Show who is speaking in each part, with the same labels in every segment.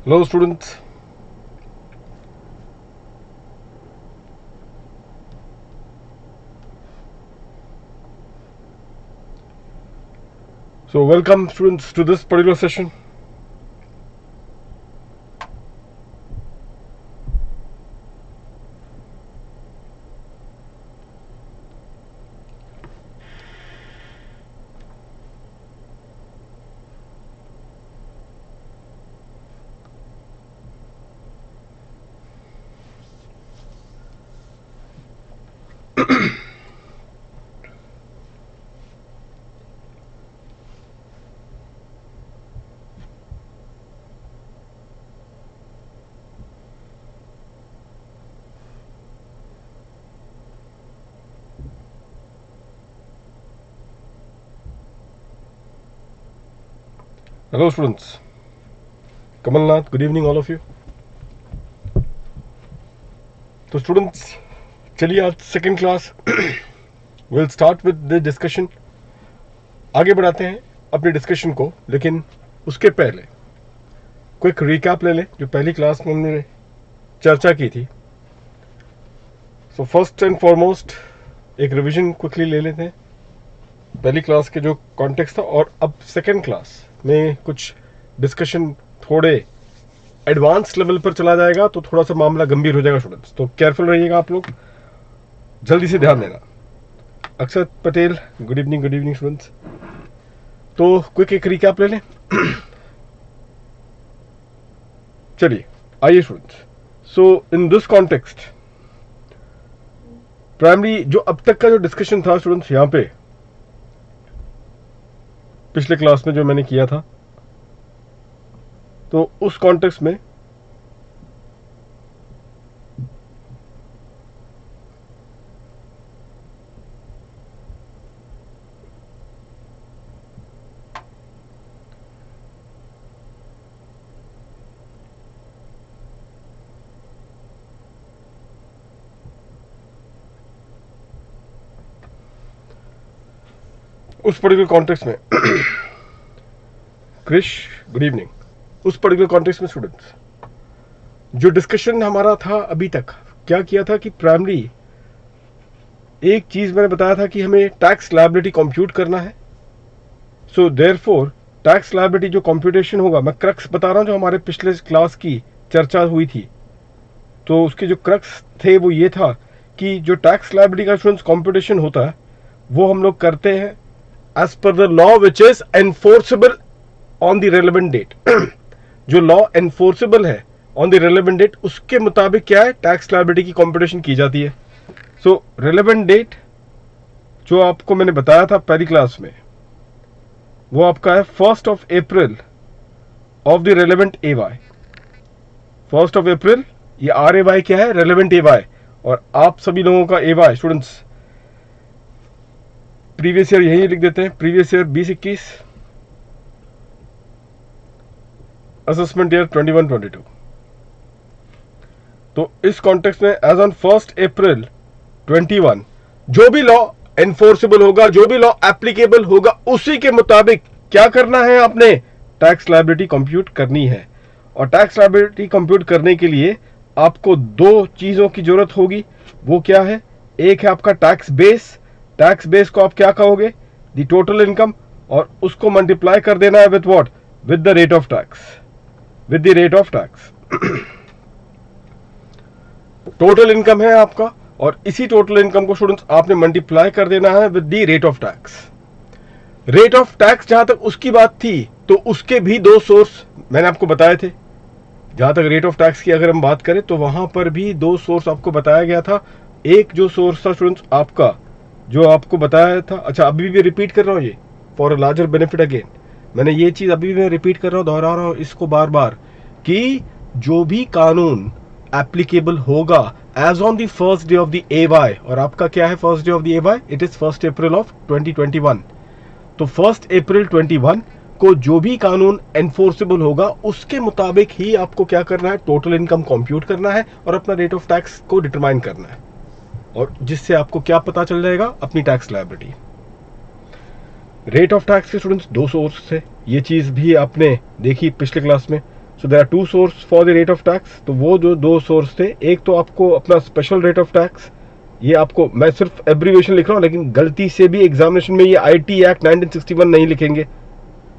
Speaker 1: Hello students. So welcome students to this particular session. Hello students. Kamalnath, good evening all of you. तो students चलिए आज second class will start with the discussion. आगे बढ़ाते हैं अपने discussion को, लेकिन उसके पहले क्विक रिकैप ले लें जो पहली क्लास में हमने चर्चा की थी. सो फर्स्ट एंड फॉरमोस्ट एक रिवीजन क्विकली ले लेते हैं पहली क्लास के जो कॉन्टेक्स्ट था, और अब सेकेंड क्लास में कुछ डिस्कशन थोड़े एडवांस लेवल पर चला जाएगा, तो थोड़ा सा मामला गंभीर हो जाएगा स्टूडेंट्स. तो केयरफुल रहिएगा आप लोग, जल्दी से ध्यान देना. अक्षत पटेल, गुड इवनिंग स्टूडेंट्स. तो क्विक एक रिकैप ले लें. चलिए आइए students. So in this context primary जो अब तक का जो डिस्कशन था स्टूडेंट्स, यहां पे पिछले क्लास में जो मैंने किया था, तो उस कॉन्टेक्स्ट में उस पर्टिकुलर कॉन्टेक्स्ट में क्रिश गुड इवनिंग. उस पर्टिकुलर कॉन्टेक्स्ट में स्टूडेंट्स जो डिस्कशन हमारा था अभी तक, क्या किया था कि प्राइमरी एक चीज मैंने बताया था कि हमें टैक्स लायबिलिटी कंप्यूट करना है. सो देयरफॉर टैक्स लायबिलिटी जो कंप्यूटेशन होगा, मैं क्रक्स बता रहा हूं जो हमारे पिछले क्लास की चर्चा हुई थी, तो उसके जो क्रक्स थे वो ये था कि जो टैक्स लायबिलिटी का स्टूडेंट्स कंप्यूटेशन होता है वो हम लोग करते हैं as per the law which is enforceable on the relevant date. जो लॉ एनफोर्सेबल है ऑन द रेलेवेंट डेट, उसके मुताबिक क्या है टैक्स लायबिलिटी की कंप्यूटेशन की जाती है. सो रेलेवेंट डेट जो आपको मैंने बताया था पहली क्लास में, वो आपका है 1st of April of the relevant AY. 1st of April, ये RAY क्या है, रेलेवेंट एवाई. और आप सभी लोगों का एवाई स्टूडेंट्स प्रीवियस ईयर यही लिख देते हैं, प्रीवियस ईयर 2021, असेसमेंट ईयर 21-22. तो इस कॉन्टेक्स्ट में एज ऑन 1st April 21 जो भी लॉ एनफोर्सेबल होगा, जो भी लॉ एप्लीकेबल होगा, उसी के मुताबिक क्या करना है, आपने टैक्स लायबिलिटी कंप्यूट करनी है. और टैक्स लायबिलिटी कंप्यूट करने के लिए आपको दो चीजों की जरूरत होगी. वो क्या है, एक है आपका टैक्स बेस. टैक्स बेस को आप क्या कहोगे, द टोटल इनकम, और उसको मल्टीप्लाई कर देना है with what, with the rate of tax. With the rate of tax total income है आपका, और इसी टोटल इनकम को स्टूडेंट्स आपने मल्टीप्लाई कर देना है with the rate of tax. Rate of tax जहां तक उसकी बात थी, तो उसके भी दो सोर्स मैंने आपको बताए थे. जहां तक रेट ऑफ टैक्स की अगर हम बात करें, तो वहां पर भी दो सोर्स आपको बताया गया था. एक जो सोर्स था स्टूडेंट्स आपका, जो आपको बताया था, अच्छा अभी भी रिपीट कर रहा हूं ये for a larger benefit again, मैंने ये चीज अभी भी मैं रिपीट कर रहा हूं, दोहरा रहा हूं इसको बार बार, कि जो भी कानून एप्लीकेबल होगा as on the first day of the AY, और आपका क्या है first day of the AY, it is 1st April of 2021. तो 1st April 21 को जो भी कानून एनफोर्सेबल होगा, उसके मुताबिक ही आपको क्या करना है, टोटल इनकम कंप्यूट करना है और अपना रेट ऑफ टैक्स को डिटरमाइन करना है. और जिससे आपको क्या पता चल जाएगा, अपनी tax liability. Rate of tax के स्टूडेंट्स दो सोर्स थे, ये चीज भी आपने देखी पिछले क्लास में. So there are two source for the rate of tax. तो वो जो दो सोर्स थे, एक तो आपको अपना स्पेशल रेट ऑफ टैक्स, ये आपको मैं सिर्फ एब्रीविएशन लिख रहा हूँ, लेकिन गलती से भी एग्जामिनेशन में ये आईटी एक्ट 1961 नहीं लिखेंगे।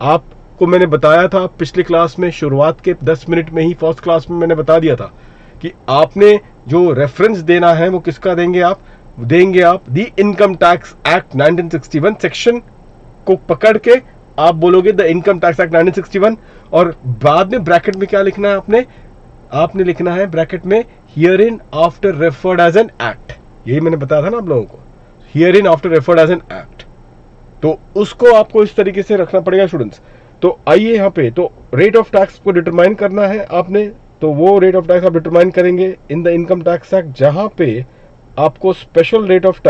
Speaker 1: आपको मैंने बताया था पिछले क्लास में, शुरुआत के 10 मिनट में ही फर्स्ट क्लास में मैंने बता दिया था कि आपने जो रेफरेंस देना है वो किसका देंगे आप दी इनकम टैक्स एक्ट 1961 सेक्शन को पकड़ के आप बोलोगे द इनकम टैक्स एक्ट 1961, और बाद में ब्रैकेट में क्या लिखना है आपने लिखना है ब्रैकेट में hereinafter referred as an act. यही मैंने बताया था ना आप लोगों को, hereinafter referred as an act. तो उसको आपको इस तरीके से रखना पड़ेगा स्टूडेंट्स। तो आइए यहाँ पे, तो रेट ऑफ टैक्स को डिटरमाइन करना है आपने, तो वो रेट ऑफ टैक्स आप डिटरमाइन करेंगे in the income tax act, जहां पे आपको स्पेशल रेट ऑफ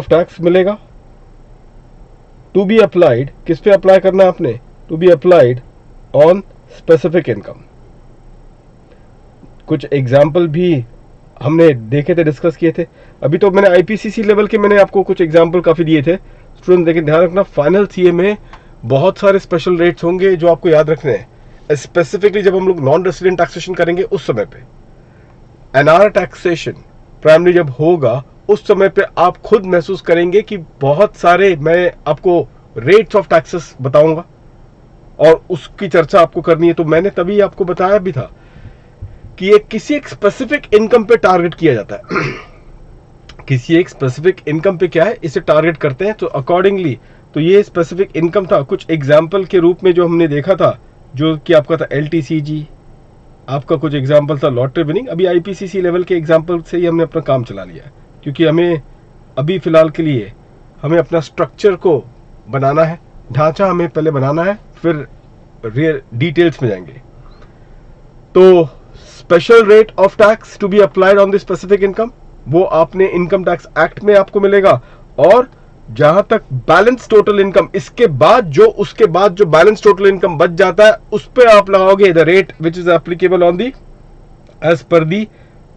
Speaker 1: टैक्स मिलेगा टू बी अप्लाइड। किस पे अप्लाई करना है आपने? To be applied on specific income. कुछ एग्जाम्पल भी हमने देखे थे, डिस्कस किए थे। अभी तो मैंने आईपीसीसी लेवल के मैंने आपको कुछ एग्जाम्पल काफी दिए थे स्टूडेंट, लेकिन ध्यान रखना फाइनल सीए में बहुत सारे स्पेशल रेट्स होंगे जो आपको याद रखने हैं, स्पेसिफिकली जब हम लोग नॉन रेसिडेंट टैक्सेशन करेंगे उस समय पे। एनआर टैक्सेशन प्राइमरी जब होगा उस समय पे आप खुद महसूस करेंगे कि बहुत सारे, मैं आपको रेट्स ऑफ टैक्सेस बताऊंगा और उसकी चर्चा आपको करनी है। तो मैंने तभी आपको बताया भी था कि ये किसी एक स्पेसिफिक इनकम पे टारगेट किया जाता है किसी एक स्पेसिफिक इनकम पे क्या है, इसे टारगेट करते हैं। तो अकॉर्डिंगली तो ये स्पेसिफिक इनकम था। कुछ एग्जाम्पल के रूप में जो हमने देखा था, जो कि आपका था एलटीसीजी, आपका कुछ एग्जाम्पल था लॉटरी विनिंग। अभी आईपीसीसी लेवल के एग्जाम्पल से ही हमने अपना काम चला लिया, क्योंकि हमें अभी फिलहाल के लिए हमें अपना स्ट्रक्चर को बनाना है, ढांचा हमें पहले बनाना है, फिर डिटेल्स में जाएंगे। तो special rate of tax to be applied on the specific income, वो आपने इनकम टैक्स एक्ट में आपको मिलेगा। और जहां तक बैलेंस टोटल इनकम, इसके बाद जो उसके बाद जो बैलेंस टोटल इनकम बच जाता है, उस पे आप लगाओगे the rate which is applicable on the as per the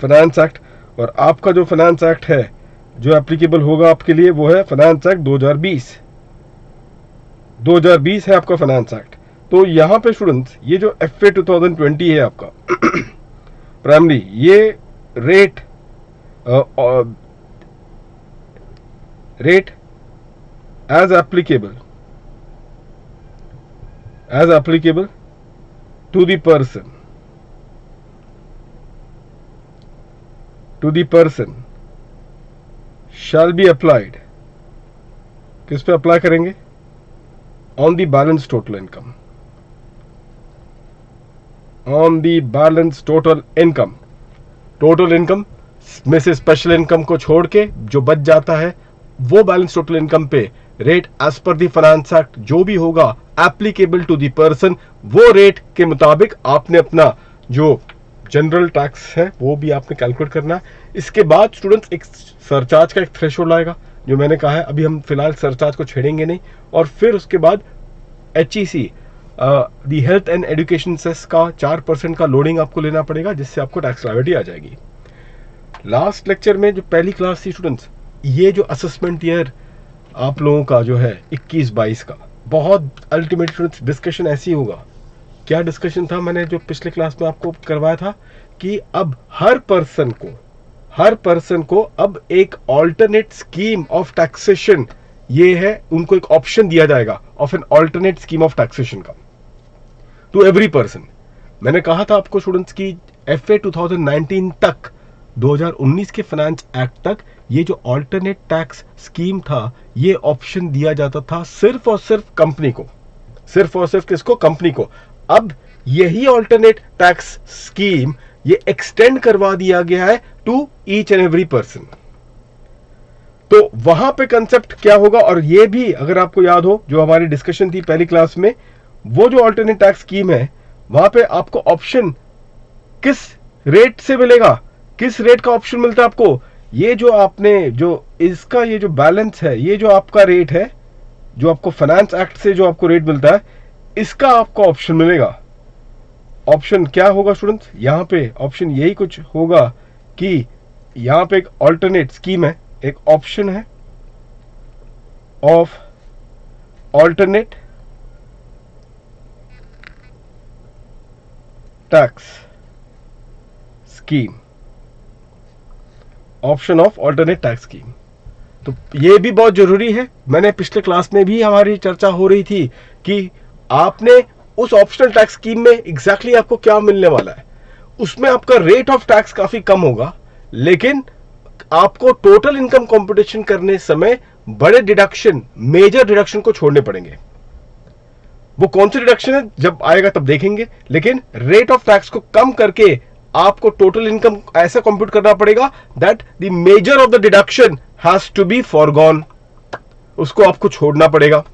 Speaker 1: finance act. और आपका जो फाइनेंस एक्ट है जो एप्लीकेबल होगा आपके लिए, वो है फाइनेंस एक्ट 2020 है आपका फाइनेंस एक्ट। तो यहां पे स्टूडेंट्स ये जो FA 2020 है आपका प्राइमरी, ये rate as applicable to the person shall be applied, किस पे अप्लाई करेंगे? On the balance total income, on the balance total income. Total income में से स्पेशल इनकम को छोड़ के जो बच जाता है, वो बैलेंस टोटल इनकम पे rate as per the finance act जो भी होगा एप्लीकेबल टू दी पर्सन, वो रेट के मुताबिक आपने अपना जो जनरल टैक्स है वो भी आपने कैलकुलेट करना है। इसके बाद स्टूडेंट्स एक सरचार्ज का एक थ्रेशोल्ड आएगा, जो मैंने कहा है अभी हम फिलहाल सरचार्ज को छेड़ेंगे नहीं। और फिर उसके बाद HEC the health and education cess का 4% का लोडिंग आपको लेना पड़ेगा, जिससे आपको टैक्स लायबिलिटी आ जाएगी। लास्ट लेक्चर में जो पहली क्लास थी स्टूडेंट्स, ये जो असेसमेंट ईयर आप लोगों का जो है 21-22 का, बहुत अल्टीमेट स्टूडेंट्स डिस्कशन ऐसी होगा। क्या डिस्कशन था मैंने जो पिछले क्लास में आपको करवाया था कि अब हर पर्सन को अब एक ऑल्टरनेट स्कीम ऑफ टैक्सेशन, ये है उनको एक ऑप्शन दिया जाएगा of an alternate scheme of taxation का टू एवरी पर्सन। मैंने कहा था आपको स्टूडेंट्स की FA 2019 तक, 2019 के फाइनेंस एक्ट तक, ये जो ऑल्टरनेट टैक्स स्कीम था, ये ऑप्शन दिया जाता था सिर्फ और सिर्फ कंपनी को, सिर्फ और सिर्फ किसको? कंपनी को। अब यही ऑल्टरनेट टैक्स स्कीम ये एक्सटेंड करवा दिया गया है to each and every person. तो वहां पे कंसेप्ट क्या होगा, और ये भी अगर आपको याद हो जो हमारी डिस्कशन थी पहली क्लास में, वो जो ऑल्टरनेट टैक्स स्कीम है वहां पे आपको ऑप्शन किस रेट से मिलेगा, किस रेट का ऑप्शन मिलता है आपको? ये जो आपने जो इसका ये जो बैलेंस है, ये जो आपका रेट है, जो आपको फाइनेंस एक्ट से जो आपको रेट मिलता है, इसका आपको ऑप्शन मिलेगा। ऑप्शन क्या होगा स्टूडेंट्स? यहां पे ऑप्शन यही कुछ होगा कि यहां पे एक ऑल्टरनेट स्कीम है, एक ऑप्शन है of alternate tax scheme, option of alternate tax scheme. तो ये भी बहुत जरूरी है। मैंने पिछले क्लास में भी हमारी चर्चा हो रही थी कि आपने उस ऑप्शनल टैक्स स्कीम में एग्जैक्टली आपको क्या मिलने वाला है। उसमें आपका रेट ऑफ टैक्स काफी कम होगा, लेकिन आपको टोटल इनकम कंप्यूटेशन करने समय बड़े डिडक्शन, मेजर डिडक्शन को छोड़ने पड़ेंगे। वो कौन सी डिडक्शन है जब आएगा तब देखेंगे, लेकिन रेट ऑफ टैक्स को कम करके आपको टोटल इनकम ऐसा कंप्यूट करना पड़ेगा that the major of the deduction has to be forgone. उसको आपको छोड़ना पड़ेगा,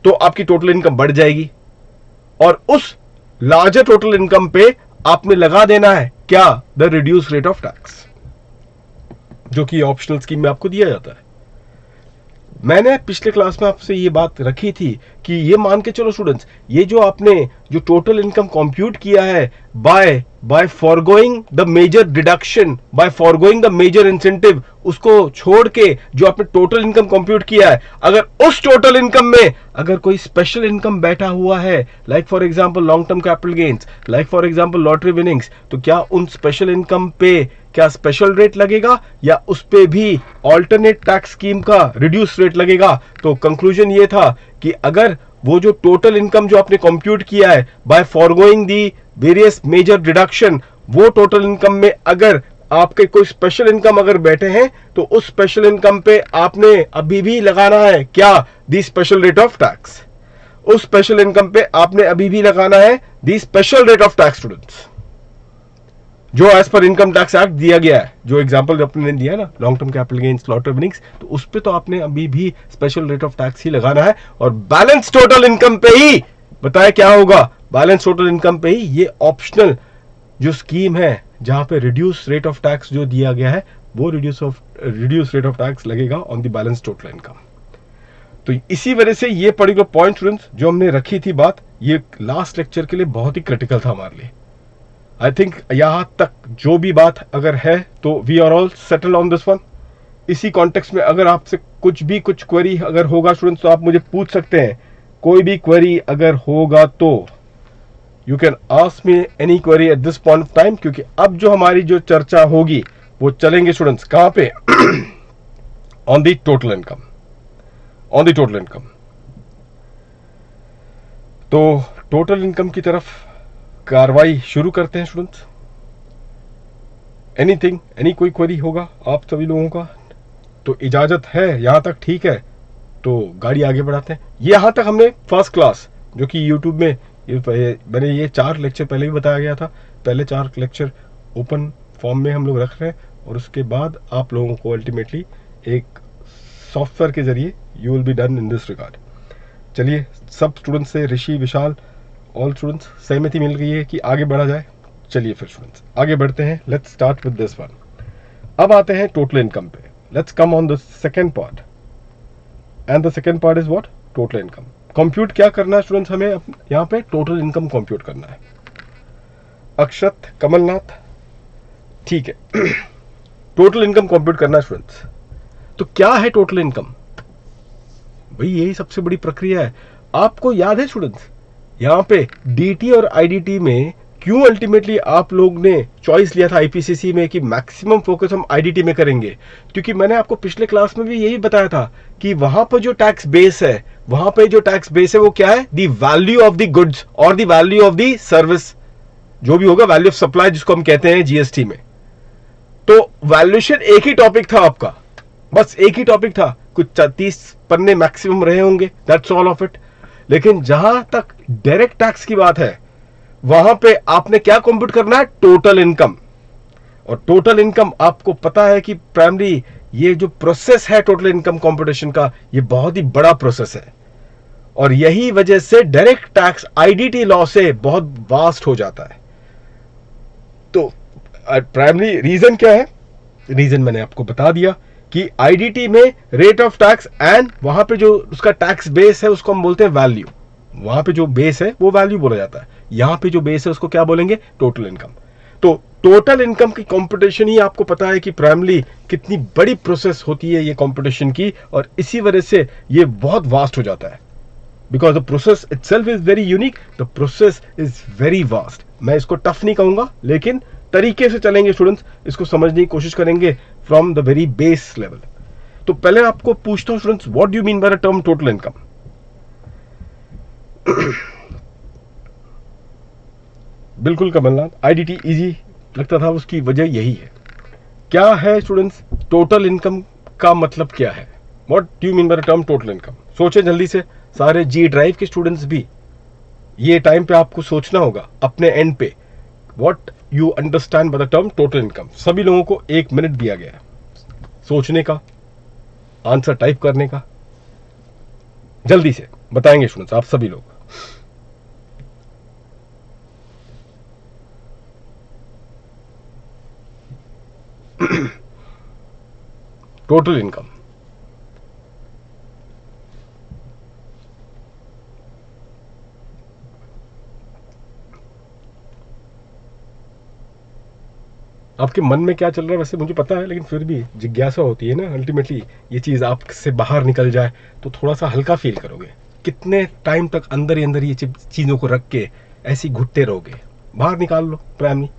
Speaker 1: तो आपकी टोटल इनकम बढ़ जाएगी और उस लार्जर टोटल इनकम पे आपने लगा देना है क्या, the reduce rate of tax, जो कि ऑप्शनल स्कीम में आपको दिया जाता है। मैंने पिछले क्लास में आपसे ये बात रखी थी कि ये मान के चलो स्टूडेंट्स, ये जो आपने जो टोटल इनकम कंप्यूट किया है by forgoing the major deduction, by forgoing the major incentive, उसको छोड़ के जो आपने टोटल इनकम कंप्यूट किया है, अगर उस टोटल इनकम में अगर कोई स्पेशल इनकम बैठा हुआ है, like for example long term capital gains, like for example lottery winnings, तो क्या उन स्पेशल इनकम पे क्या स्पेशल रेट लगेगा या उस पे भी ऑल्टरनेट टैक्स स्कीम का रिड्यूस रेट लगेगा। तो कंक्लूजन ये था कि अगर वो जो टोटल इनकम जो आपने कंप्यूट किया है by forgoing the various major deduction, वो टोटल इनकम में अगर आपके कोई स्पेशल इनकम अगर बैठे हैं, तो उस स्पेशल इनकम पे आपने अभी भी लगाना है क्या, the special rate of tax. उस स्पेशल इनकम पे आपने अभी भी लगाना है the special rate of tax students, जो as per income tax act दिया गया है। जो एग्जांपल आपने दिया है ना, long term capital gains, lottery winnings, तो उस पे तो आपने अभी भी स्पेशल रेट ऑफ टैक्स ही लगाना है। और बैलेंस टोटल इनकम पे ही बताया क्या होगा, बैलेंस टोटल इनकम पे ही ये ऑप्शनल जो स्कीम है जहां पे रिड्यूस रेट ऑफ टैक्स जो दिया गया है, वो रिड्यूस रेट ऑफ टैक्स लगेगा on the balance total income. तो इसी वजह से ये पर्टिकुलर पॉइंट स्टूडेंट्स जो हमने रखी थी बात, ये लास्ट लेक्चर के लिए बहुत ही क्रिटिकल था हमारे लिए। आई थिंक यहां तक जो भी बात अगर है तो we are all settle on this one. इसी कॉन्टेक्स्ट में अगर आपसे कुछ क्वेरी अगर होगा स्टूडेंट्स, तो आप मुझे पूछ सकते हैं। कोई भी क्वेरी अगर होगा तो you can ask me any query at this point of time, क्योंकि अब जो हमारी जो चर्चा होगी वो चलेंगे स्टूडेंट्स कहां पे, on the total income, on the total income. तो टोटल इनकम की तरफ कार्रवाई शुरू करते हैं स्टूडेंट्स। एनीथिंग, एनी कोई क्वेरी होगा आप सभी लोगों का तो इजाजत है, यहां तक ठीक है तो गाड़ी आगे बढ़ाते हैं। यहां तक हमने फर्स्ट क्लास जो कि यूट्यूब में मैंने ये 4 लेक्चर पहले भी बताया गया था, पहले 4 लेक्चर ओपन फॉर्म में हम लोग रख रहे हैं और उसके बाद आप लोगों को अल्टीमेटली एक सॉफ्टवेयर के जरिए you will be done in this regard. चलिए सब स्टूडेंट्स से, ऋषि, विशाल, ऑल स्टूडेंट्स सहमति मिल गई है कि आगे बढ़ा जाए। चलिए फिर स्टूडेंट्स आगे बढ़ते हैं। Let's start with this one. अब आते हैं टोटल इनकम पे। Let's come on the second part, and the second part is what, total income. Compute क्या करना है स्टूडेंट्स, हमें यहाँ पे टोटल इनकम कंप्यूट करना है। अक्षत, कमलनाथ, ठीक है टोटल इनकम कंप्यूट करना है स्टूडेंट्स। तो क्या है टोटल इनकम, भाई यही सबसे बड़ी प्रक्रिया है। आपको याद है स्टूडेंट्स, यहां पे डीटी और आईडीटी में क्यों अल्टीमेटली आप लोग ने चॉइस लिया था आईपीसीसी में कि मैक्सिमम फोकस हम आईडीटी में करेंगे, क्योंकि मैंने आपको पिछले क्लास में भी यही बताया था कि वहां पर जो टैक्स बेस है, वहां पे जो टैक्स बेस है वो क्या है, the value of the goods और the value of the service, जो भी होगा वैल्यू ऑफ सप्लाई जिसको हम कहते हैं जीएसटी में। तो वैल्यूएशन एक ही टॉपिक था आपका, बस एक ही टॉपिक था, कुछ 30 पन्ने मैक्सिमम रहे होंगे, दैट्स ऑल ऑफ इट। लेकिन जहां तक डायरेक्ट टैक्स की बात है, वहां पे आपने क्या कंप्यूट करना है, टोटल इनकम। और टोटल इनकम आपको पता है कि प्राइमरी ये जो प्रोसेस है टोटल इनकम कंप्यूटेशन का, ये बहुत ही बड़ा प्रोसेस है और यही वजह से डायरेक्ट टैक्स आईडीटी लॉ से बहुत वास्ट हो जाता है। तो प्राइमरी रीजन क्या है, रीजन मैंने आपको बता दिया कि आईडीटी में रेट ऑफ टैक्स एंड वहां पे जो उसका टैक्स बेस है उसको हम बोलते हैं वैल्यू। वहां पे जो बेस है वो वैल्यू बोला जाता है, यहां पे जो बेस है उसको क्या बोलेंगे, टोटल इनकम। तो टोटल इनकम की कंप्यूटेशन ही आपको पता है कि प्राइमरी कितनी बड़ी प्रोसेस होती है ये कंप्यूटेशन की, और इसी वजह से ये बहुत वास्ट हो जाता है। Because the process itself is very unique, the process is very vast. मैं इसको टफ नहीं कहूंगा, लेकिन तरीके से चलेंगे स्टूडेंट्स, इसको समझने की कोशिश करेंगे from the very base level. तो पहले आपको पूछता हूं students, what do you mean by the term total income? बिल्कुल कमलनाथ, आईडीटी इजी लगता था, उसकी वजह यही है. क्या है स्टूडेंट्स टोटल इनकम का मतलब क्या है? What do you mean by the term total income? सोचें जल्दी से, सारे जी ड्राइव के स्टूडेंट्स भी ये टाइम पे आपको सोचना होगा अपने एंड पे, what you understand by the term total income. सभी लोगों को 1 मिनट दिया गया है सोचने का, आंसर टाइप करने का. जल्दी से बताएंगे स्टूडेंट्स आप सभी लोग. टोटल इनकम आपके मन में क्या चल रहा है वैसे मुझे पता है, लेकिन फिर भी जिज्ञासा होती है ना, अल्टीमेटली ये चीज आपसे बाहर निकल जाए तो थोड़ा सा हल्का फील करोगे. कितने टाइम तक अंदर ही अंदर ये चीजों को रख के ऐसी घुटते रहोगे? बाहर निकाल लो प्राइमरी,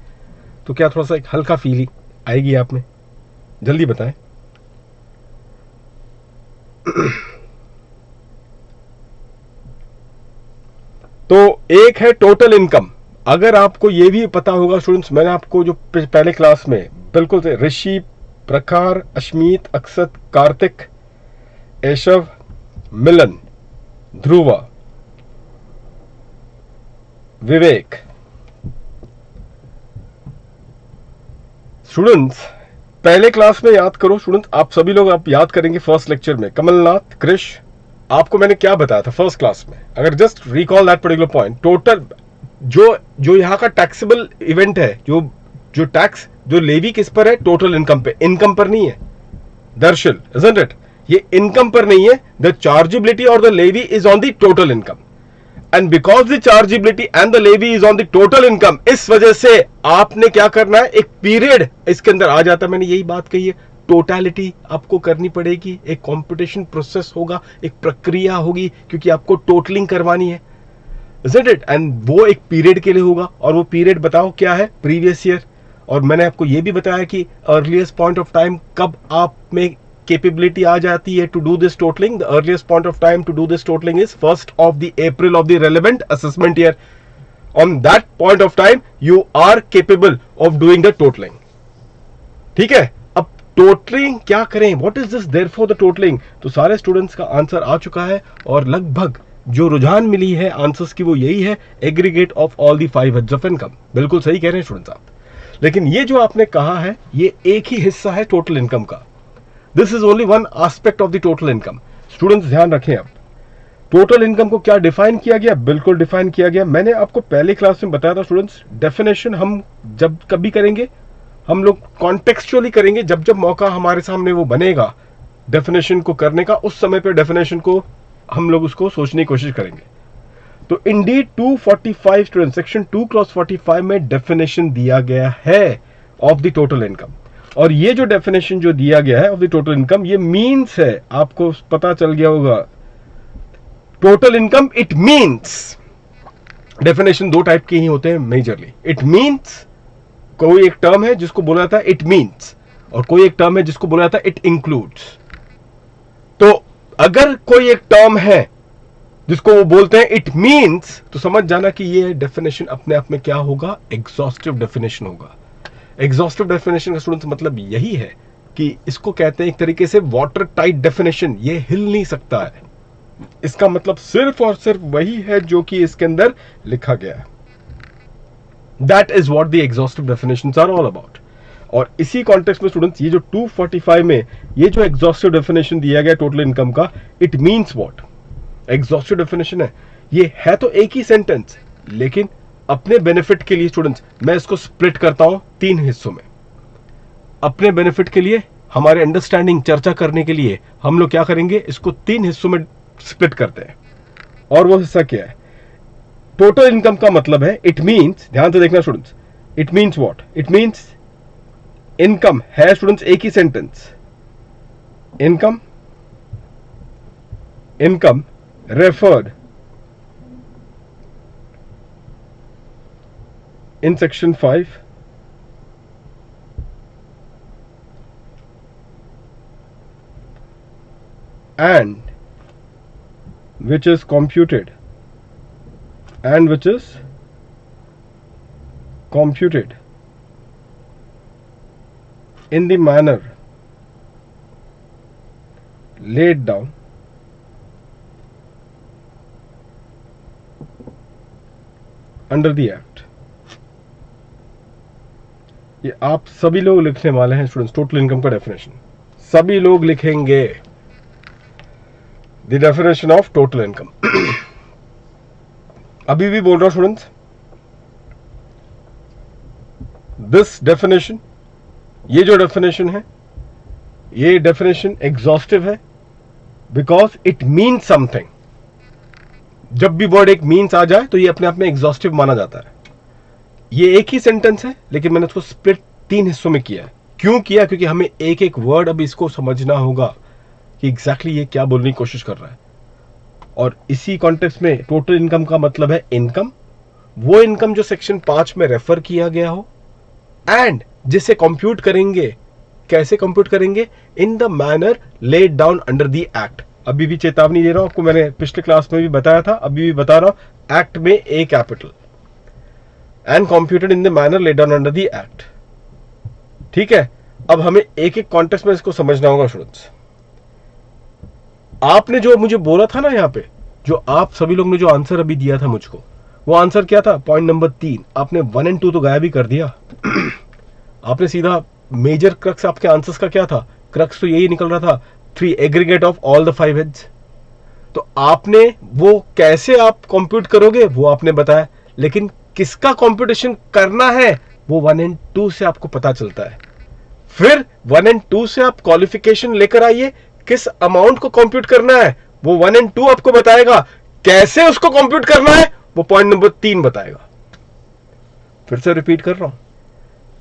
Speaker 1: तो क्या थोड़ा सा एक हल्का फीलिंग आएगी आप में. जल्दी बताएं. तो एक है टोटल इनकम. अगर आपको ये भी पता होगा स्टूडेंट्स, मैंने आपको जो पहले क्लास में बिल्कुल से ऋषि, प्रखार, अश्मीत, अक्षत, कार्तिक, एशव, मिलन, ध्रुवा, विवेक, स्टूडेंट्स पहले क्लास में याद करो स्टूडेंट्स, आप सभी लोग आप याद करेंगे फर्स्ट लेक्चर में कमलनाथ, कृष, आपको मैंने क्या बताया था फर्स्ट क्लास में? अगर just recall that particular point, total जो यहाँ का टैक्सेबल इवेंट है, जो टैक्स जो लेवी किस पर है? टोटल इनकम पे, इनकम पर नहीं है दर्शन, इजंट इट? ये इनकम पर नहीं है. द चार्जेबिलिटी और the levy is on the total income, and because the chargeability and the levy is on the total income, इस वजह से आपने क्या करना है, एक पीरियड इसके अंदर आ जाता है. मैंने यही बात कही है, टोटलिटी आपको करनी पड़ेगी, एक कंप्यूटेशन प्रोसेस होगा, एक प्रक्रिया होगी, क्योंकि आपको टोटलिंग करवानी है, isn't it? एंड वो एक पीरियड के लिए होगा, और वो पीरियड बताओ क्या है? Previous year. और मैंने आपको ये भी बताया कि अर्लीस्ट पॉइंट ऑफ टाइम कब आप में कैपेबिलिटी आ जाती है to do this totalling. The earliest point of time to do this totalling is 1st of the April of the relevant assessment year. On that point of time you are capable of doing the totaling. ठीक है. अब totalling क्या करें? What is this therefore the totalling? तो सारे students का answer आ चुका है, और लगभग जो रुझान मिली है आंसर्स की वो यही है, aggregate of all the 5 heads of income. बिल्कुल सही कह रहे हैं स्टूडेंट्स आप. लेकिन ये जो आपने कहा है ये एक ही हिस्सा है टोटल इनकम का. This is only one aspect of the total income. Students ध्यान रखें, अब टोटल इनकम को क्या डिफाइन किया गया? बिल्कुल डिफाइन किया गया. मैंने आपको पहले क्लास में बताया था स्टूडेंट्स, डेफिनेशन हम जब कभी करेंगे, हम लोग कॉन्टेक्सचुअली करेंगे, जब जब मौका हमारे सामने वो बनेगा डेफिनेशन को करने का, उस समय पे डेफिनेशन को हम लोग उसको सोचने की कोशिश करेंगे. तो इंडीड 245 स्टूडेंट, सेक्शन 2 क्लॉज 45 में डेफिनेशन दिया गया है ऑफ द टोटल इनकम. और ये जो डेफिनेशन जो दिया गया है ऑफ द टोटल इनकम, ये मीन्स है, आपको पता चल गया होगा. Total income it means, definition 2 type के ही होते हैं मेजरली. इट मीन्स, कोई एक टर्म है जिसको बोला जाता है इट मीन्स, और कोई एक टर्म है जिसको बोला जाता है इट इंक्लूड्स. तो अगर कोई एक टर्म है जिसको वो बोलते हैं इट मीन्स, तो समझ जाना कि ये डेफिनेशन अपने आप में क्या होगा? एग्जॉस्टिव डेफिनेशन होगा. एग्जॉस्टिव डेफिनेशन का स्टूडेंट्स मतलब यही है कि इसको कहते हैं एक तरीके से वाटर टाइट डेफिनेशन. ये हिल नहीं सकता है. इसका मतलब सिर्फ और सिर्फ वही है जो कि इसके अंदर लिखा गया है. That is what the exhaustive definitions are all about. और इसी कॉन्टेक्स्ट में स्टूडेंट्स, ये जो 245 में ये जो एग्जॉस्टिव डेफिनेशन दिया गया टोटल इनकम का, it means what? Exhaustive definition है. ये है तो एक ही सेंटेंस, लेकिन अपने बेनिफिट के लिए स्टूडेंट्स मैं इसको स्प्लिट करता हूं 3 हिस्सों में. अपने बेनिफिट के लिए, हमारे अंडरस्टैंडिंग, चर्चा करने के लिए हम लोग क्या करेंगे, इसको 3 हिस्सों में स्प्लिट करते हैं. और वो हिस्सा क्या है? टोटल इनकम का मतलब है, इट मीन्स, ध्यान से देखना students, it means what? It means income है स्टूडेंट्स, एक ही sentence, income, income referred in section 5 and which is computed in the manner laid down under the act. ये आप सभी लोग लिखने वाले हैं स्टूडेंट्स, टोटल इनकम का डेफिनेशन सभी लोग लिखेंगे, the definition of total income. अभी भी बोल रहा हूं स्टूडेंट्स, दिस डेफिनेशन, ये जो डेफिनेशन है, ये डेफिनेशन एग्जॉस्टिव है बिकॉज इट मीन्स समथिंग। जब भी वर्ड एक मीन्स आ जाए तो ये अपने आप में एग्जॉस्टिव माना जाता है। ये एक ही सेंटेंस है लेकिन मैंने उसको स्प्लिट 3 हिस्सों में किया है। क्यों किया? क्योंकि हमें एक एक वर्ड अब इसको समझना होगा कि एग्जैक्टली ये क्या बोलने की कोशिश कर रहा है। और इसी कॉन्टेक्स्ट में टोटल इनकम का मतलब है इनकम, वो इनकम जो सेक्शन 5 में रेफर किया गया हो, एंड जिसे कंप्यूट करेंगे। कैसे कंप्यूट करेंगे? In the manner laid down under the act. अभी भी चेतावनी दे रहा हूं आपको, मैंने पिछले क्लास में भी बताया था, अभी भी बता रहा हूं, एक्ट में a capital and computed in the manner laid down under the act. ठीक है, अब हमें एक एक कॉन्टेक्स्ट में इसको समझना होगा स्टूडेंट्स। आपने जो मुझे बोला था ना, यहां पे जो आप सभी लोग ने जो आंसर अभी दिया था मुझको, वो आंसर क्या था? Point number 3। आपने 1 और 2 तो गायब ही कर दिया। आपने सीधा मेजर क्रक्स आपके आंसर्स का क्या था? क्रक्स तो यही निकल रहा था, 3 aggregate of all the 5 heads. तो आपने वो कैसे आप कंप्यूट करोगे वो आपने बताया, लेकिन किसका कंप्यूटेशन करना है वो 1 और 2 से आपको पता चलता है। फिर 1 और 2 से आप क्वालिफिकेशन लेकर आइए, किस अमाउंट को कंप्यूट करना है वो 1 और 2 आपको बताएगा, कैसे उसको कंप्यूट करना है वो पॉइंट नंबर 3 बताएगा। फिर से रिपीट कर रहा हूं,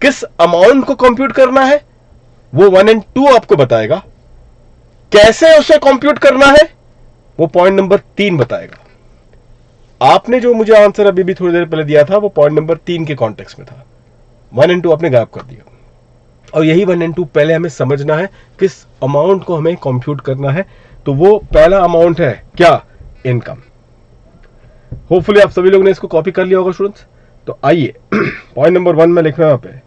Speaker 1: किस अमाउंट को कंप्यूट करना है वो 1 और 2 आपको बताएगा, कैसे उसे कंप्यूट करना है वो पॉइंट नंबर 3 बताएगा। आपने जो मुझे आंसर अभी भी थोड़ी देर पहले दिया था वो पॉइंट नंबर 3 के कॉन्टेक्स्ट में था। 1 और 2 आपने गायब कर दिया, और यही 1 और 2 पहले हमें समझना है किस अमाउंट को हमें कंप्यूट करना है। तो वो पहला अमाउंट है क्या? इनकम। होपफुली आप सभी लोगों ने इसको कॉपी कर लिया होगा स्टूडेंट्स। तो आइए पॉइंट नंबर 1 में लिख रहा हूं यहां पे।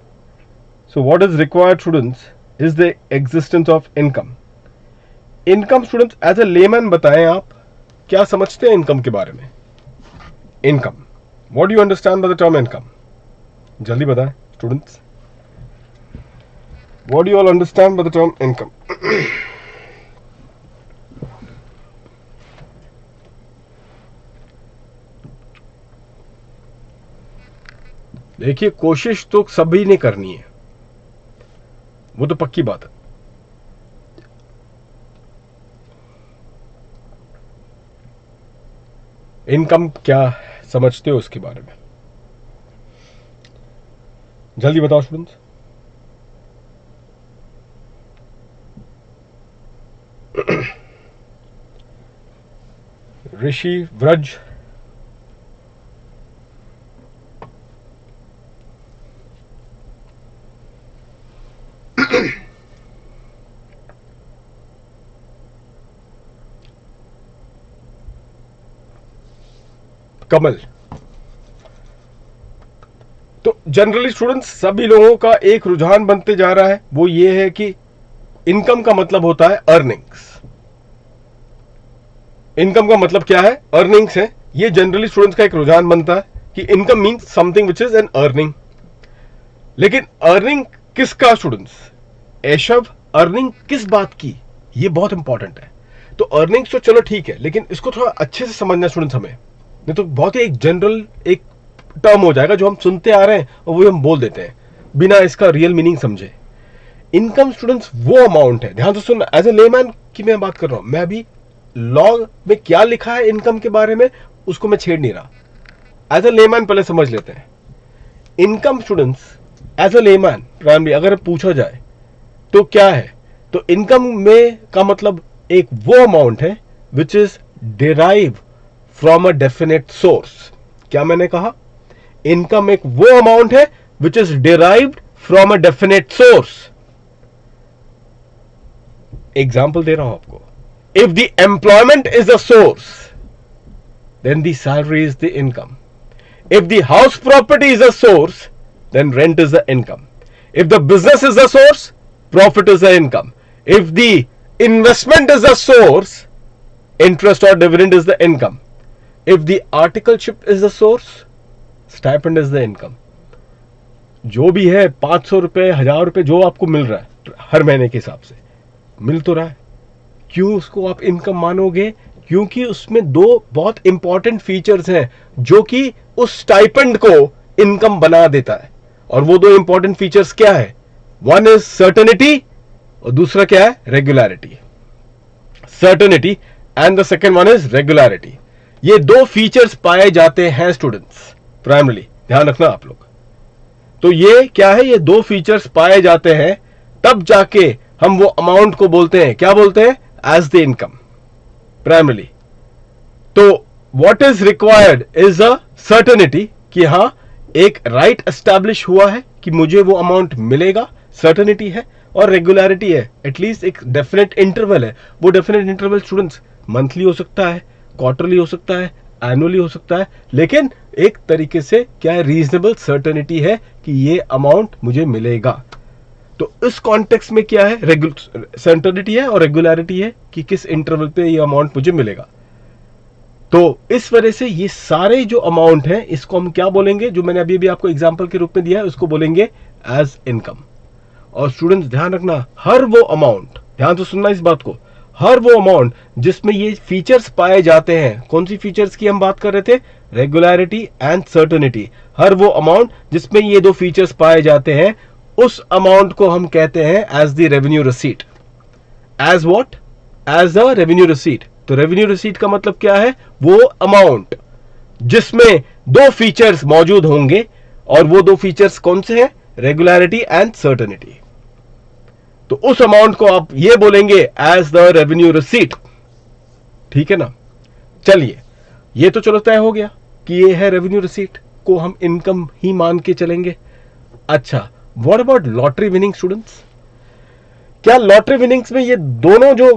Speaker 1: So what is required students is the existence of income. Income students as a layman बताएं, आप क्या समझते हैं इनकम के बारे में? Income, what do you understand by the term income? जल्दी बताएं students, what do you all understand by the term income? देखिए, कोशिश तो सभी ने करनी है, वो तो पक्की बात है। इनकम क्या समझते हो उसके बारे में? जल्दी बताओ स्टूडेंट्स। ऋषि, व्रज, कमल। तो जनरली स्टूडेंट्स सभी लोगों का एक रुझान बनते जा रहा है, वो ये है कि इनकम का मतलब होता है अर्निंग्स। इनकम का मतलब क्या है? अर्निंग्स है। ये जनरली स्टूडेंट्स का एक रुझान बनता है कि income means something which is an earning. लेकिन अर्निंग किसका स्टूडेंट्स? एशव, अर्निंग किस बात की? ये बहुत इंपॉर्टेंट है। तो अर्निंग्स तो चलो ठीक है, लेकिन इसको थोड़ा अच्छे से समझना स्टूडेंट्स हमें, नहीं तो बहुत ही एक जनरल एक टर्म हो जाएगा जो हम सुनते आ रहे हैं और वो हम बोल देते हैं बिना इसका रियल मीनिंग समझे। इनकम स्टूडेंट्स वो अमाउंट है, ध्यान से सुनना, एज ए लेमैन की मैं बात कर रहा हूं, मैं अभी लॉ में क्या लिखा है इनकम के बारे में उसको मैं छेड़ नहीं रहा। एज ए लेमैन पहले समझ लेते हैं income students. As a layman primary अगर पूछा जाए तो क्या है, तो इनकम में का मतलब एक वो अमाउंट है which is derive from a definite source. क्या मैंने कहा? इनकम एक वो अमाउंट है which is derived from a definite source. Example दे रहा हूं आपको, if the employment is a source then the salary is the income. If the house property is a source then rent is the income. If the business is a source profit is the income. If the investment is a source interest or dividend is the income. If the articleship is the source, stipend is the income. जो भी है 500 रुपए 1000 रुपए जो आपको मिल रहा है हर महीने के हिसाब से मिल तो रहा है, क्यों उसको आप इनकम मानोगे? क्योंकि उसमें दो बहुत इंपॉर्टेंट फीचर्स हैं जो कि उस स्टाइपेंड को इनकम बना देता है। और वो दो इंपॉर्टेंट फीचर्स क्या है? वन इज सर्टेनिटी और दूसरा क्या है? Regularity. Certainty and the second one is regularity. ये दो फीचर्स पाए जाते हैं स्टूडेंट्स प्राइमरी, ध्यान रखना आप लोग। तो ये क्या है? ये दो फीचर्स पाए जाते हैं तब जाके हम वो अमाउंट को बोलते हैं, क्या बोलते हैं? As the income primary. तो what is required is a certainty कि हां एक राइट एस्टैब्लिश हुआ है कि मुझे वो अमाउंट मिलेगा, सर्टेनिटी है। और रेगुलरिटी है, एटलीस्ट एक डेफिनेट इंटरवल है। वो डेफिनेट इंटरवल स्टूडेंट्स मंथली हो सकता है, क्वार्टरली हो सकता है, एनुअली हो सकता है, लेकिन एक तरीके से क्या है? रीजनेबल सर्टेनिटी है कि ये अमाउंट मुझे मिलेगा। तो इस कॉन्टेक्स्ट में क्या है? सर्टेनिटी है और रेगुलरिटी है कि किस इंटरवल पे ये अमाउंट मुझे मिलेगा। तो इस वजह से ये सारे जो अमाउंट हैं इसको हम क्या बोलेंगे? जो मैंने अभी भी आपको एग्जांपल के रूप में दिया है उसको बोलेंगे एज इनकम। और स्टूडेंट्स ध्यान रखना, हर वो अमाउंट, ध्यान से सुनना इस बात को, हर वो अमाउंट जिसमें ये फीचर्स पाए जाते हैं, कौन सी फीचर्स की हम बात कर रहे थे? Regularity and certainty. हर वो अमाउंट जिसमें ये दो फीचर्स पाए जाते हैं उस अमाउंट को हम कहते हैं as the revenue receipt. As what? As a revenue receipt. तो रेवेन्यू रिसीट का मतलब क्या है? वो अमाउंट जिसमें दो फीचर्स मौजूद होंगे, और वो दो फीचर्स कौन से हैं? Regularity and certainty. तो उस अमाउंट को आप ये बोलेंगे एज द रेवेन्यू रिसीट। ठीक है ना? चलिए, ये तो चलो तय हो गया कि ये है रेवेन्यू रिसीट, को हम इनकम ही मान के चलेंगे। अच्छा, what about lottery winning students? क्या लॉटरी विनिंग्स में ये दोनों जो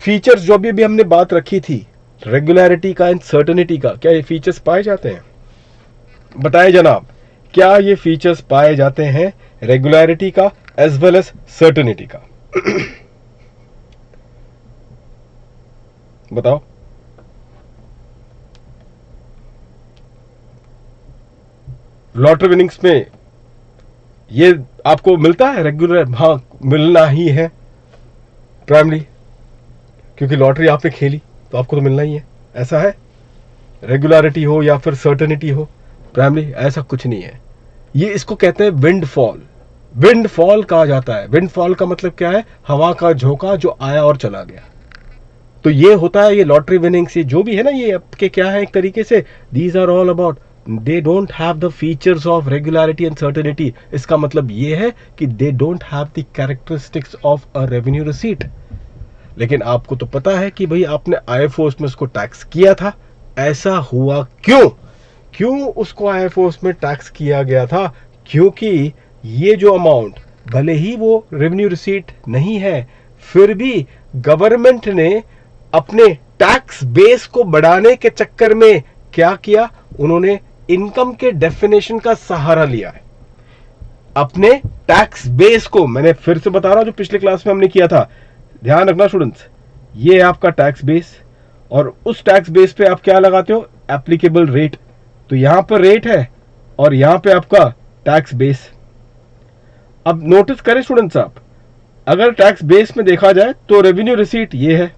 Speaker 1: फीचर्स जो अभी हमने बात रखी थी, रेगुलरिटी का एंड सर्टेनिटी का, क्या ये फीचर्स पाए जाते हैं? बताएं जनाब, क्या ये फीचर्स पाए जाते हैं रेगुलरिटी का एज वेल एज सर्टेनिटी का? बताओ। लॉटरी विनिंग्स में ये आपको मिलता है रेगुलर? हाँ, मिलना ही है प्राइमरी, क्योंकि लॉटरी आपने खेली तो आपको तो मिलना ही है। ऐसा है? रेगुलरिटी हो या फिर सर्टेनिटी हो प्राइमरी, ऐसा कुछ नहीं है। ये इसको कहते हैं विंडफॉल। विंडफॉल कहा जाता है। विंडफॉल का मतलब क्या है? हवा का झोंका जो आया और चला गया। तो ये होता है ये लॉटरी विनिंग्स, ये जो भी है ना, ये आपके क्या है एक तरीके से, these are all about, they don't have the features of regularity and certainty. इसका मतलब ये है कि they don't have the characteristics of a revenue receipt. लेकिन आपको तो पता है कि भाई आपने IFOs में उसको टैक्स किया था। ऐसा हुआ क्यों? क्यों उसको IFOs में टैक्स किया गया था? क्योंकि ये जो अमाउंट भले ही वो रेवेन्यू रिसीट नहीं है, फिर भी गवर्नमेंट ने अपने टैक्स बेस को बढ़ाने के चक्कर में क्या किया? उन्होंने इनकम के डेफिनेशन का सहारा लिया है। अपने टैक्स बेस को, मैंने फिर से बता रहा हूं जो पिछले क्लास में हमने किया था, ध्यान रखना स्टूडेंट्स, ये है आपका टैक्स बेस, और उस टैक्स बेस पे आप क्या लगाते हो? Applicable rate. तो यहां पर रेट है और यहां पे आपका टैक्स बेस। अब नोटिस करें स्टूडेंट्स आप, अगर टैक्स बेस में देखा जाए तो रेवेन्यू रिसीट ये है,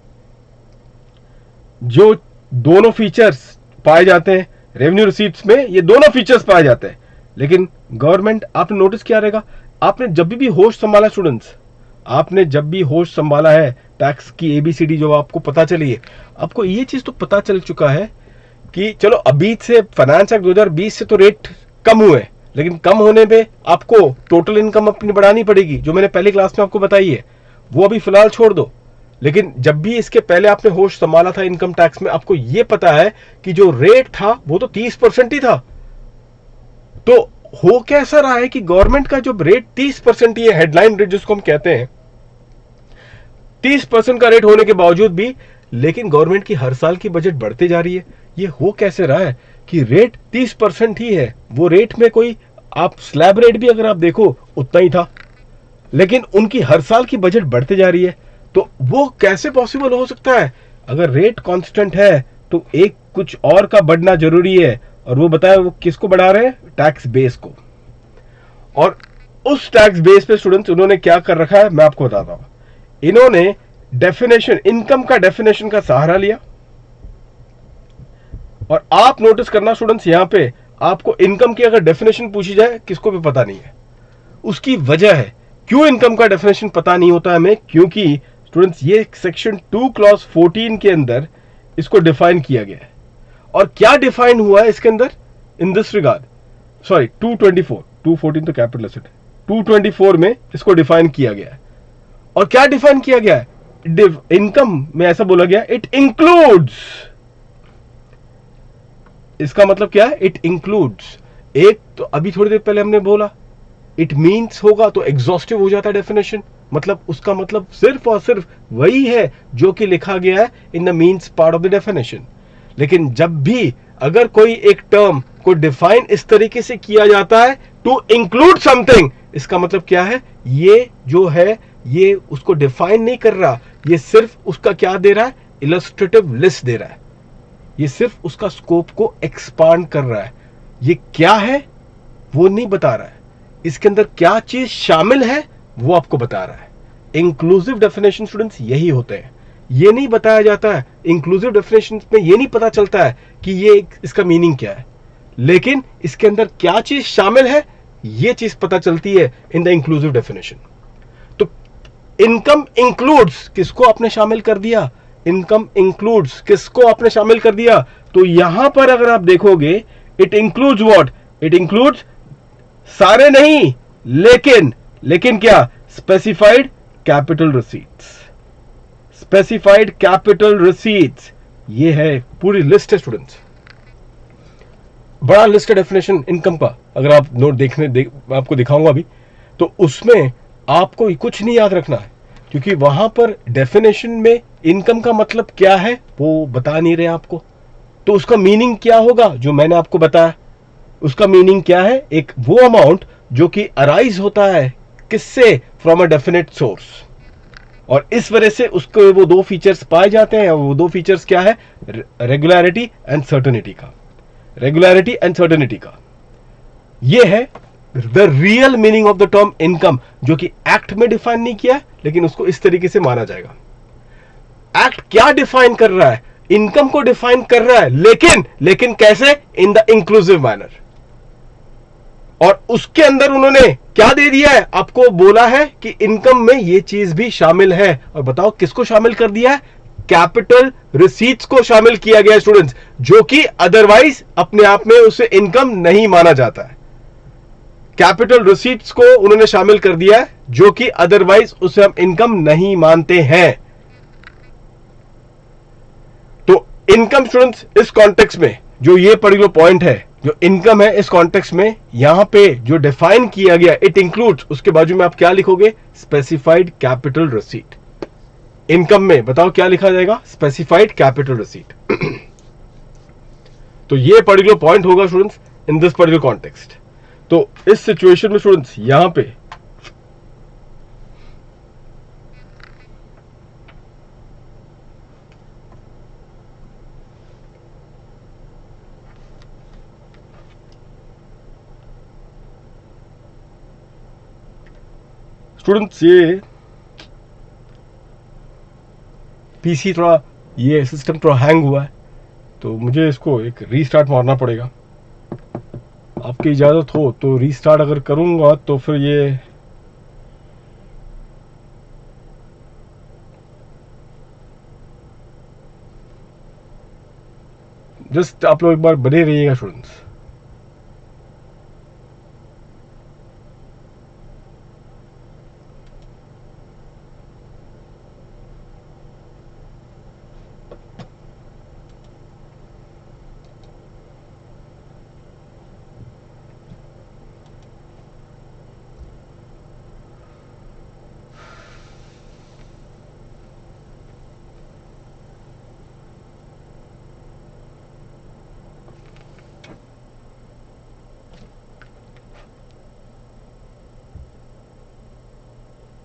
Speaker 1: जो दोनों फीचर्स पाए जाते हैं रेवेन्यू रिसीट्स में, ये दोनों फीचर्स पाए जाते हैं। लेकिन गवर्नमेंट, आपने नोटिस किया रहेगा, आपने जब भी होश संभाला स्टूडेंट्स, आपने जब भी होश संभाला है टैक्स की ABCD जो आपको पता चली है, आपको ये चीज तो पता चल चुका है कि चलो अभी से फाइनेंस एक्ट 2020 से तो रेट कम हुए, लेकिन कम होने पे आपको टोटल इनकम अपनी बढ़ानी पड़ेगी, जो मैंने पहली क्लास में आपको बताई है, वो अभी फिलहाल छोड़ दो। लेकिन जब भी इसके पहले आपने होश संभाला था इनकम टैक्स में, आपको ये पता है कि जो रेट था वो तो 30% ही था। तो हो कैसा रहा है कि गवर्नमेंट का जो रेट 30%, ये हेडलाइन रेट जिसको हम कहते हैं, 30% का रेट होने के बावजूद भी लेकिन गवर्नमेंट की हर साल की बजट बढ़ते जा रही है। ये हो कैसे रहा है कि रेट 30% ही है, वो रेट में कोई आप स्लैब रेट भी अगर आप देखो उतना ही था, लेकिन उनकी हर साल की बजट बढ़ते जा रही है। तो वो कैसे पॉसिबल हो सकता है? अगर रेट कांस्टेंट है तो एक कुछ और का बढ़ना जरूरी है, और वो बताया वो किसको बढ़ा रहे हैं? टैक्स बेस को। और उस टैक्स बेस पे स्टूडेंट्स उन्होंने क्या कर रखा है मैं आपको बताता हूं। इन्होंने डेफिनेशन, इनकम का डेफिनेशन का सहारा लिया। और आप नोटिस करना स्टूडेंट्स, यहां पे आपको इनकम की अगर डेफिनेशन पूछी जाए किसको भी पता नहीं है। उसकी वजह है क्यों इनकम का डेफिनेशन पता नहीं होता हमें, क्योंकि स्टूडेंट्स ये सेक्शन 2 क्लॉज 14 के अंदर इसको डिफाइन किया गया है। और क्या डिफाइन हुआ है इसके अंदर इन दिस रिगार्ड, सॉरी 224, 214 तो कैपिटल एसेट है, 224 में इसको डिफाइन किया गया है। और क्या डिफाइन किया गया है? इनकम में ऐसा बोला गया इट इंक्लूड्स, इसका मतलब क्या है? It includes. एक तो अभी थोड़ी देर पहले हमने बोला इट मीन्स होगा तो एग्जॉस्टिव हो जाता है डेफिनेशन, मतलब उसका मतलब सिर्फ और सिर्फ वही है जो कि लिखा गया है in the means part of the definition. लेकिन जब भी अगर कोई एक टर्म को डिफाइन इस तरीके से किया जाता है टू इंक्लूड समथिंग, इसका मतलब क्या है? ये जो है ये उसको डिफाइन नहीं कर रहा, ये सिर्फ उसका क्या दे रहा है? इलस्ट्रेटिव लिस्ट दे रहा है। ये सिर्फ उसका स्कोप को एक्सपांड कर रहा है। ये क्या है वो नहीं बता रहा है, इसके अंदर क्या चीज शामिल है वो आपको बता रहा है। इंक्लूसिव डेफिनेशन स्टूडेंट्स यही होते हैं। ये नहीं बताया जाता है इंक्लूसिव डेफिनेशन में, ये नहीं पता चलता है कि ये इसका मीनिंग क्या है, लेकिन इसके अंदर क्या चीज शामिल है ये चीज पता चलती है इन द इंक्लूसिव डेफिनेशन। तो इनकम इंक्लूड्स किसको आपने शामिल कर दिया? इनकम इंक्लूड्स किसको आपने शामिल कर दिया? तो यहां पर अगर आप देखोगे it includes what? It includes सारे नहीं, लेकिन क्या? Specified capital receipts. Specified capital receipts ये है पूरी लिस्ट है स्टूडेंट्स, बड़ा लिस्ट है डेफिनेशन इनकम का। अगर आप नोट मैं आपको दिखाऊंगा अभी, तो उसमें आपको कुछ नहीं याद रखना है, क्योंकि वहां पर डेफिनेशन में इनकम का मतलब क्या है वो बता नहीं रहे आपको। तो उसका मीनिंग क्या होगा जो मैंने आपको बताया? उसका मीनिंग क्या है? एक वो अमाउंट जो कि अराइज होता है किससे? From a definite source. और इस वजह से उसको वो दो फीचर्स पाए जाते हैं, और वो दो फीचर्स क्या है? रेगुलरिटी एंड सर्टेनिटी का। रेगुलरिटी एंड सर्टेनिटी का ये है the real meaning of the term income, जो कि एक्ट में डिफाइन नहीं किया, लेकिन उसको इस तरीके से माना जाएगा। एक्ट क्या डिफाइन कर रहा है? इनकम को डिफाइन कर रहा है, लेकिन कैसे? In the inclusive manner. और उसके अंदर उन्होंने क्या दे दिया है आपको? बोला है कि इनकम में ये चीज भी शामिल है। और बताओ किसको शामिल कर दिया है? कैपिटल रिसीट्स को शामिल किया गया स्टूडेंट्स, जो कि अदरवाइज अपने आप में उसे इनकम नहीं माना जाता है। कैपिटल रिसीट्स को उन्होंने शामिल कर दिया है, जो कि अदरवाइज उसे हम इनकम नहीं मानते हैं। तो इनकम स्टूडेंट्स इस कॉन्टेक्स्ट में जो ये पर्टिकुलर पॉइंट है, जो इनकम है इस कॉन्टेक्स्ट में यहां पे जो डिफाइन किया गया इट इंक्लूड्स, उसके बाजू में आप क्या लिखोगे? Specified capital receipt. इनकम में बताओ क्या लिखा जाएगा? Specified capital receipt. तो ये पर्टिकुलर पॉइंट होगा students in this particular context. तो इस सिचुएशन में स्टूडेंट्स यहां पे स्टूडेंट्स ये पीसी थोड़ा, ये सिस्टम थोड़ा हैंग हुआ है, तो मुझे इसको एक रीस्टार्ट मारना पड़ेगा। आपकी इजाज़त हो तो रीस्टार्ट अगर करूंगा तो फिर ये जस्ट आप लोग एक बार बने रहिएगा स्टूडेंट्स।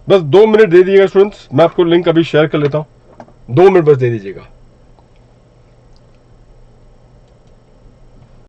Speaker 1: बस 2 मिनट दे दीजिएगा स्टूडेंट्स, मैं आपको लिंक अभी शेयर कर लेता हूँ, 2 मिनट बस दे दीजिएगा।